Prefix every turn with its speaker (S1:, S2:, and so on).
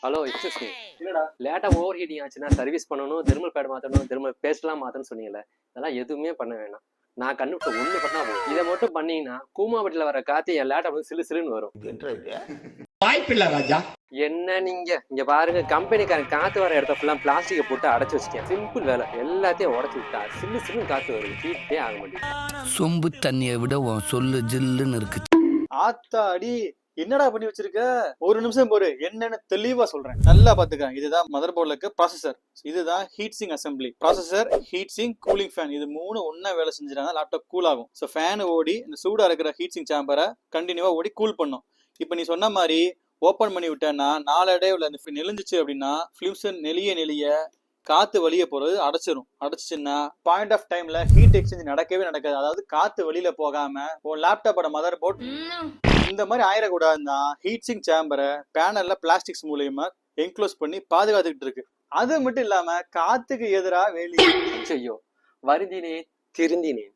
S1: Hello excuse me.
S2: என்னடா
S1: லேட்டா over heating ஆச்சுன்னா சர்வீஸ் பண்ணணும், தெர்மல் பேட் மாத்தணும், தெர்மல் பேஸ்ட்லாம் மாத்தணும்னு சொன்னீங்கல்ல. இதெல்லாம் எதுவுமே பண்ண வேணாம். நான் கண்டுபிடிச்ச ஒண்ணு பண்ணா போதும். இதை மட்டும் பண்ணீங்கன்னா கூமாபட்டில வர காத்து என் லேட்டா வந்து சிலு சிலுன்னு வரும்.
S3: வாய்ப்பில்ல ராஜா.
S1: என்ன நீங்க இங்க பாருங்க, கம்பெனிக்காரன் காத்து வர இடத்த ஃபுல்லா பிளாஸ்டிக்கை போட்டு அடைச்சு வச்சுட்டேன். சிம்பிள் வேலை, எல்லாத்தையும் உடச்சு விட்டா சில்லு சில்லுன்னு காத்து வருது, ஹீட்டே ஆக மாட்டேங்குது.
S4: சொம்பு தண்ணியை விட உன் சொல்லு ஜில்லுன்னு இருக்கு.
S2: ஆத்தாடி என்னடா பண்ணி வச்சிருக்க? ஒரு நிமிஷம் பொறு, என்னன்னு தெளிவா சொல்றேன். நல்லா பாத்துக்க. இதுதான் மதர் போர்ட்ல இருக்க ப்ராசஸர், இதுதான் heat Singh assembly. Processor, heat Singh, cooling fan, இது மூணு ஒன்னா வேலை செஞ்சுட்டாங்க லேப்டாப் கூல் ஆகும். ஸோ ஃபேன் ஓடி இந்த சூடா இருக்கிற ஹீட் சிங் சேம்பரை கண்டினியூவா ஓடி கூல் பண்ணும். இப்போ நீ சொன்ன மாதிரி ஓப்பன் பண்ணி விட்டேன்னா நாளடைவில் அந்த நெளிஞ்சிச்சு அப்படின்னா ஃபிலிம்ஸ் நெளிய காத்து வெளியே போறது அடைச்சிரும். அடைச்சிச்சுன்னா பாயிண்ட் ஆஃப் டைம்ல ஹீட் எக்ஸ்சேஞ்ச் நடக்கவே நடக்காது. அதாவது காத்து வெளியில போகாம உன் லேப்டாப்போட மதர் போர்ட் இந்த மாதிரி ஆயிடக்கூடாதுன்னா ஹீட் சிங் சேம்பரை பேனல்ல பிளாஸ்டிக்ஸ் மூலியமா என்க்ளோஸ் பண்ணி பாதுகாத்துக்கிட்டு இருக்கு. அது மட்டும் இல்லாம காத்துக்கு எதிராக வேலி.
S1: ஐயோ, வருந்தினேன் திருந்தினேன்.